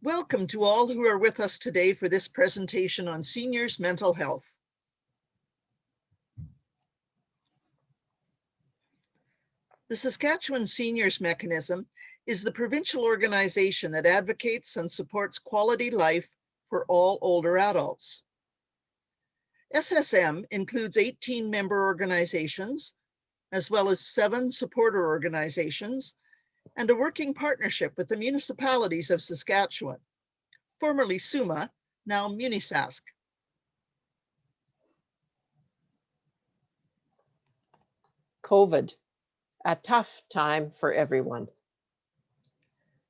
Welcome to all who are with us today for this presentation on seniors' mental health. The Saskatchewan Seniors Mechanism is the provincial organization that advocates and supports quality life for all older adults. SSM includes 18 member organizations, as well as 7 supporter organizations, and a working partnership with the municipalities of Saskatchewan, formerly SUMA, now Munisask. COVID, a tough time for everyone.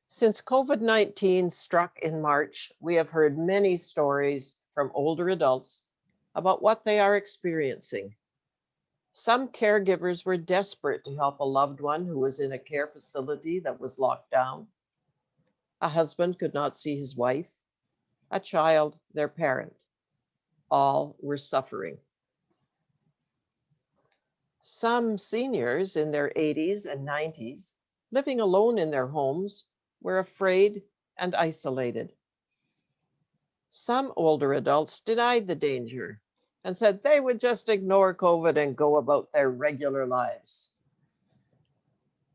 Since COVID-19 struck in March, we have heard many stories from older adults about what they are experiencing. Some caregivers were desperate to help a loved one who was in a care facility that was locked down. A husband could not see his wife, a child, their parent. All were suffering. Some seniors in their 80s and 90s, living alone in their homes, were afraid and isolated. Some older adults denied the danger and said they would just ignore COVID and go about their regular lives.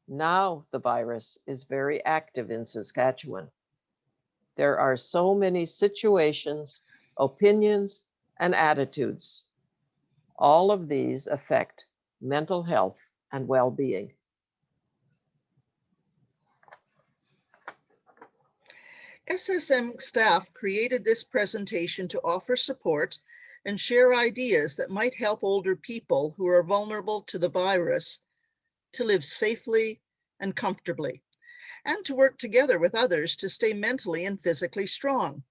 Now the virus is very active in Saskatchewan. There are so many situations, opinions, and attitudes. All of these affect mental health and well-being. SSM staff created this presentation to offer support and share ideas that might help older people who are vulnerable to the virus to live safely and comfortably, and to work together with others to stay mentally and physically strong.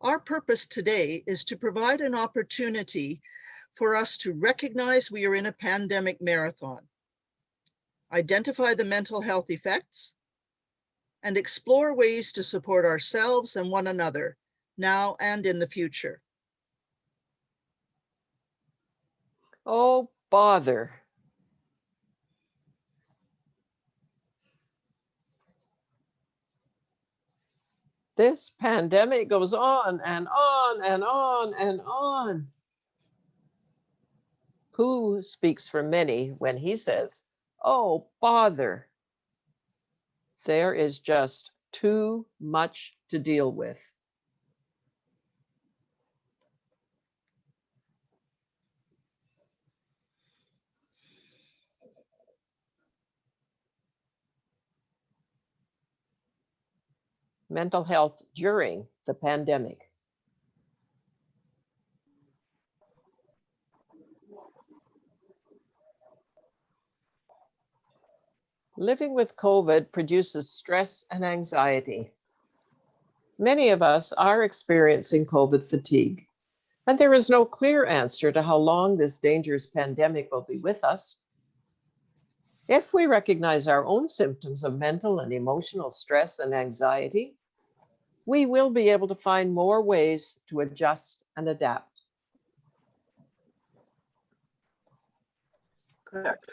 Our purpose today is to provide an opportunity for us to recognize we are in a pandemic marathon, identify the mental health effects, and explore ways to support ourselves and one another now and in the future. Oh, bother. This pandemic goes on and on and on and on. Who speaks for many when he says, oh, bother. There is just too much to deal with. Mental health during the pandemic. Living with COVID produces stress and anxiety. Many of us are experiencing COVID fatigue, and there is no clear answer to how long this dangerous pandemic will be with us. If we recognize our own symptoms of mental and emotional stress and anxiety, we will be able to find more ways to adjust and adapt. Connect.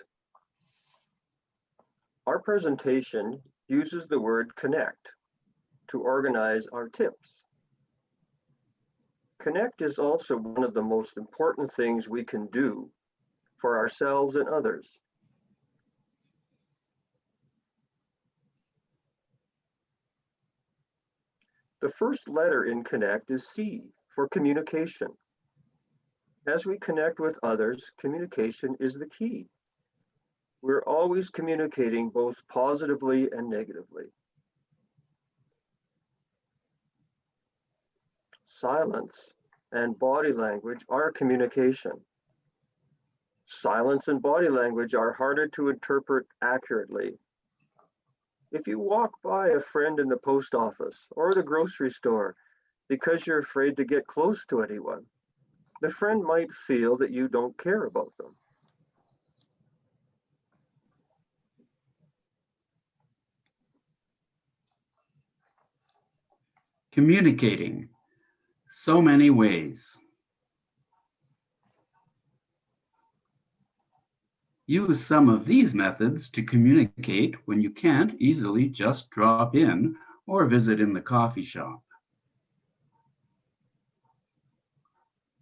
Our presentation uses the word connect to organize our tips. Connect is also one of the most important things we can do for ourselves and others. The first letter in connect is C for communication. As we connect with others, communication is the key. We're always communicating both positively and negatively. Silence and body language are communication. Silence and body language are harder to interpret accurately. If you walk by a friend in the post office or the grocery store because you're afraid to get close to anyone, the friend might feel that you don't care about them. Communicating. So many ways. Use some of these methods to communicate when you can't easily just drop in or visit in the coffee shop.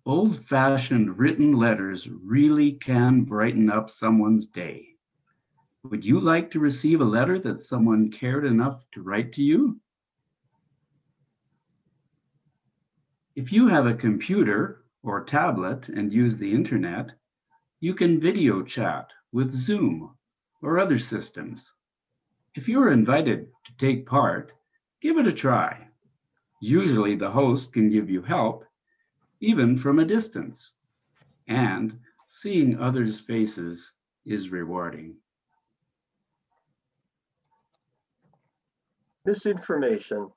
Old-fashioned written letters really can brighten up someone's day. Would you like to receive a letter that someone cared enough to write to you? If you have a computer or tablet and use the internet, you can video chat with Zoom or other systems. If you're invited to take part, give it a try. Usually the host can give you help, even from a distance. And seeing others' faces is rewarding. Misinformation.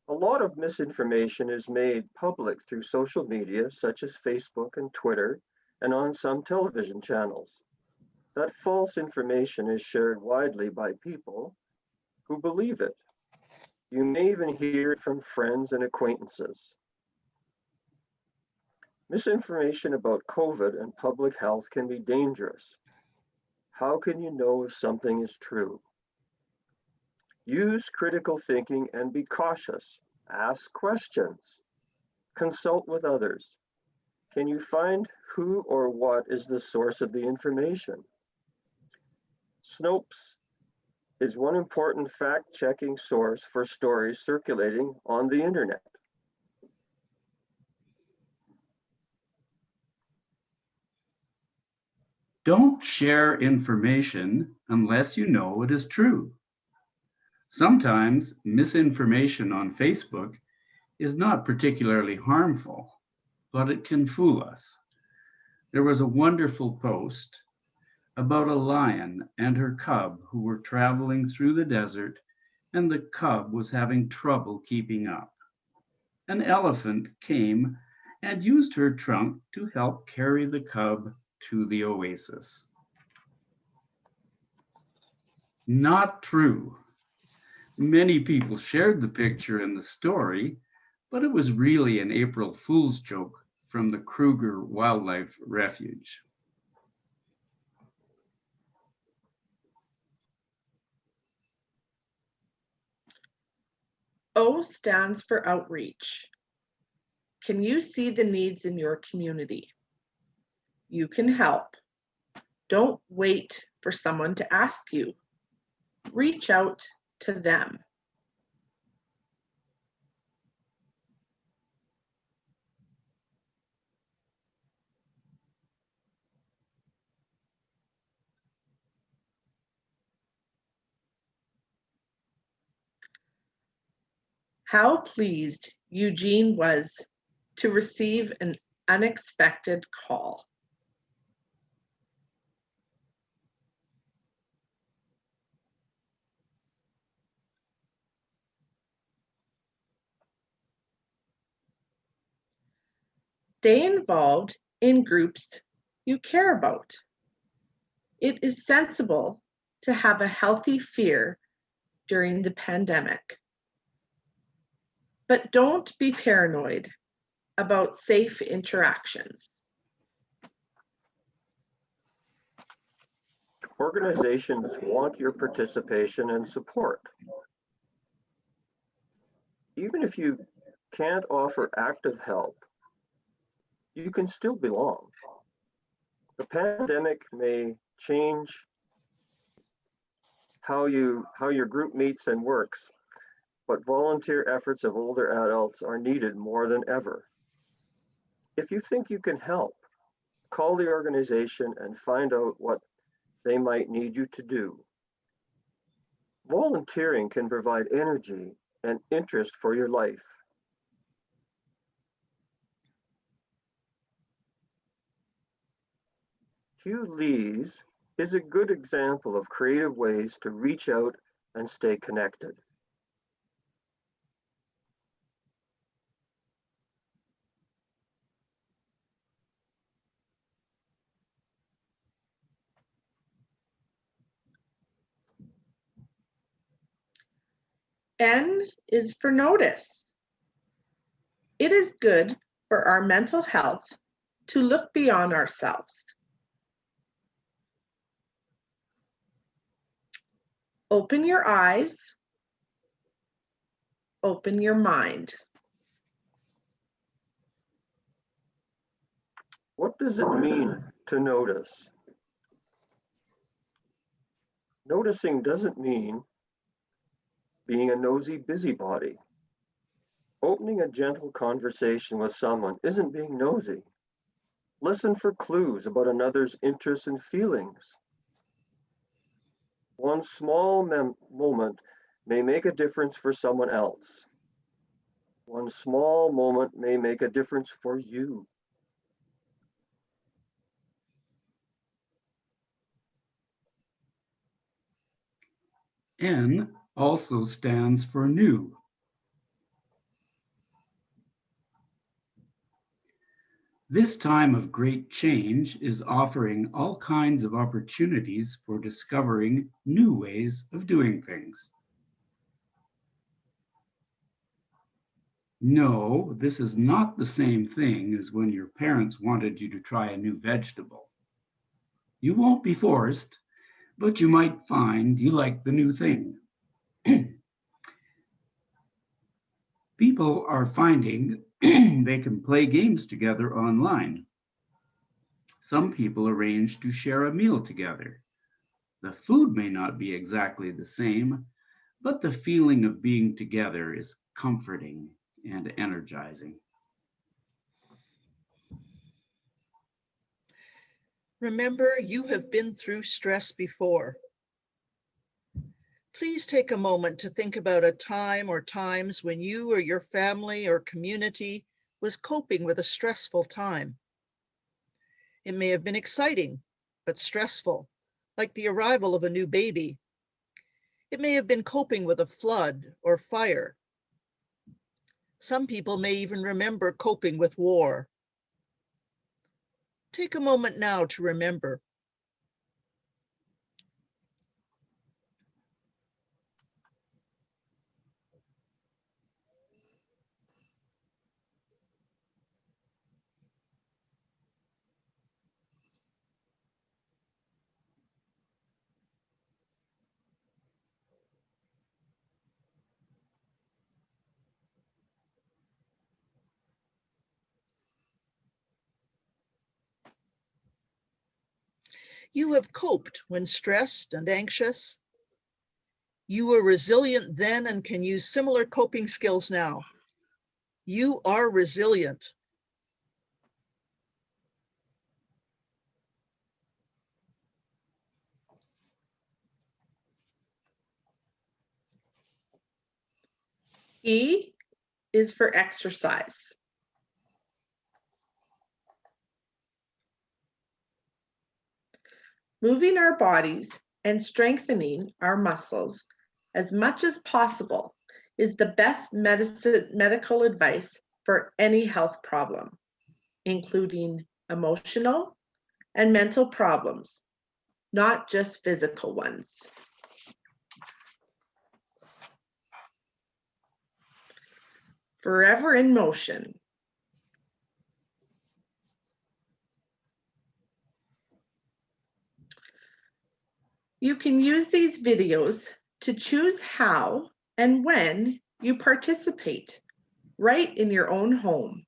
A lot of misinformation is made public through social media such as Facebook and Twitter and on some television channels. That false information is shared widely by people who believe it. You may even hear it from friends and acquaintances. Misinformation about COVID and public health can be dangerous. How can you know if something is true? Use critical thinking and be cautious. Ask questions. Consult with others. Can you find who or what is the source of the information? Snopes is one important fact-checking source for stories circulating on the internet. Don't share information unless you know it is true. Sometimes misinformation on Facebook is not particularly harmful, but it can fool us. There was a wonderful post about a lion and her cub who were traveling through the desert, and the cub was having trouble keeping up. An elephant came and used her trunk to help carry the cub to the oasis. Not true. Many people shared the picture and the story, but it was really an April Fool's joke from the Kruger Wildlife Refuge. O stands for outreach. Can you see the needs in your community? You can help. Don't wait for someone to ask you. Reach out to them. How pleased Eugene was to receive an unexpected call. Stay involved in groups you care about. It is sensible to have a healthy fear during the pandemic. But don't be paranoid about safe interactions. Organizations want your participation and support. Even if you can't offer active help, you can still belong. The pandemic may change how your group meets and works, but volunteer efforts of older adults are needed more than ever. If you think you can help, call the organization and find out what they might need you to do. Volunteering can provide energy and interest for your life. Hugh Lees is a good example of creative ways to reach out and stay connected. N is for notice. It is good for our mental health to look beyond ourselves. Open your eyes. Open your mind. What does it mean to notice? Noticing doesn't mean being a nosy busybody. Opening a gentle conversation with someone isn't being nosy. Listen for clues about another's interests and feelings. One small moment may make a difference for someone else. One small moment may make a difference for you. N also stands for new. This time of great change is offering all kinds of opportunities for discovering new ways of doing things. No, this is not the same thing as when your parents wanted you to try a new vegetable. You won't be forced, but you might find you like the new thing. People are finding they can play games together online. Some people arrange to share a meal together. The food may not be exactly the same, but the feeling of being together is comforting and energizing. Remember, you have been through stress before. Please take a moment to think about a time or times when you or your family or community was coping with a stressful time. It may have been exciting, but stressful, like the arrival of a new baby. It may have been coping with a flood or fire. Some people may even remember coping with war. Take a moment now to remember. You have coped when stressed and anxious. You were resilient then and can use similar coping skills now. You are resilient. E is for exercise. Moving our bodies and strengthening our muscles as much as possible is the best medical advice for any health problem, including emotional and mental problems, not just physical ones. Forever in motion. You can use these videos to choose how and when you participate right in your own home.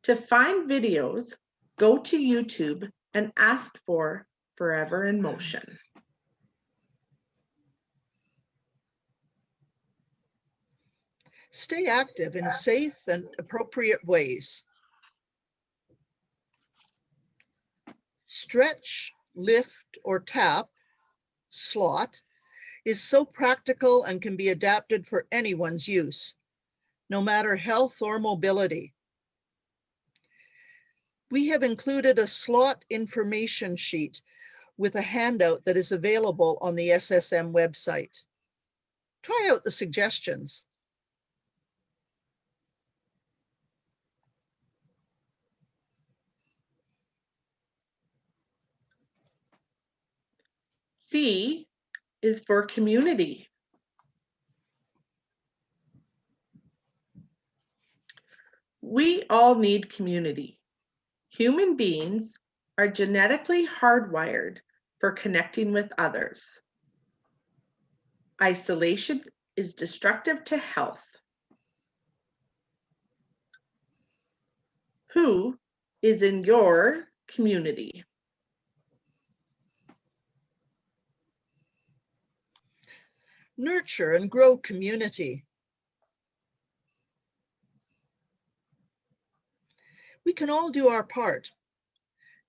To find videos, go to YouTube and ask for Forever in Motion. Stay active in safe and appropriate ways. Stretch, lift, or tap, slot, is so practical and can be adapted for anyone's use, no matter health or mobility. We have included a slot information sheet with a handout that is available on the SSM website. Try out the suggestions. C is for community. We all need community. Human beings are genetically hardwired for connecting with others. Isolation is destructive to health. Who is in your community? Nurture and grow community. We can all do our part.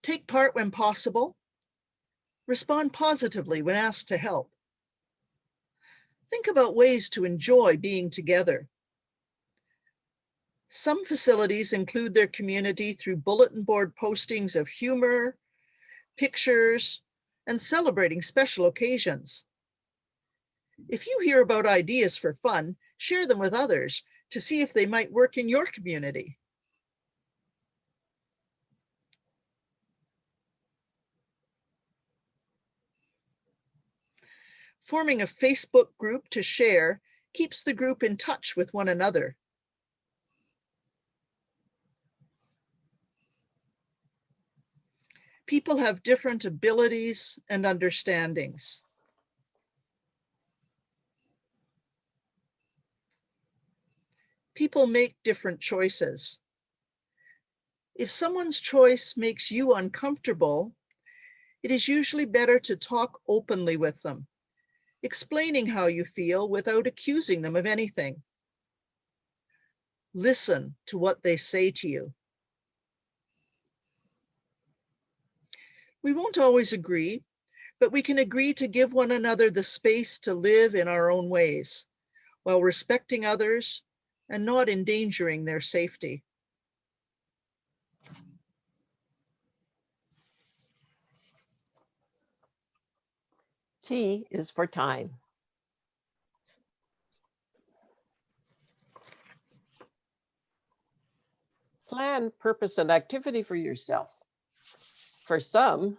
Take part when possible. Respond positively when asked to help. Think about ways to enjoy being together. Some facilities include their community through bulletin board postings of humor, pictures, and celebrating special occasions. If you hear about ideas for fun, share them with others to see if they might work in your community. Forming a Facebook group to share keeps the group in touch with one another. People have different abilities and understandings. People make different choices. If someone's choice makes you uncomfortable, it is usually better to talk openly with them, explaining how you feel without accusing them of anything. Listen to what they say to you. We won't always agree, but we can agree to give one another the space to live in our own ways, while respecting others and not endangering their safety. T is for time. Plan, purpose, and activity for yourself. For some,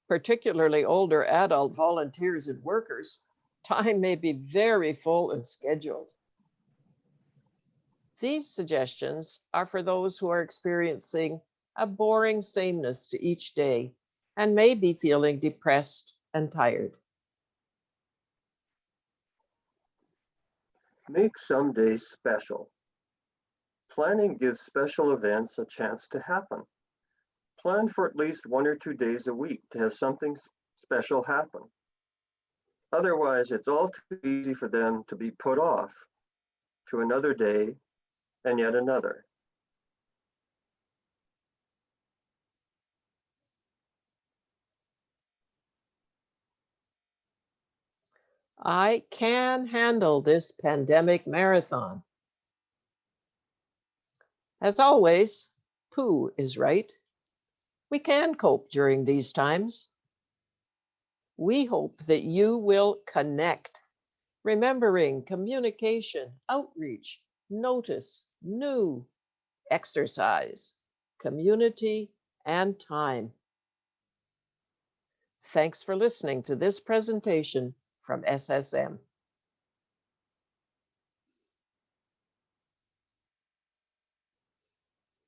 particularly older adult volunteers and workers, time may be very full and scheduled. These suggestions are for those who are experiencing a boring sameness to each day and may be feeling depressed and tired. Make some days special. Planning gives special events a chance to happen. Plan for at least 1 or 2 days a week to have something special happen. Otherwise, it's all too easy for them to be put off to another day and yet another. I can handle this pandemic marathon. As always, Pooh is right. We can cope during these times. We hope that you will connect, remembering communication, outreach, notice, new, exercise, community, and time. Thanks for listening to this presentation from SSM.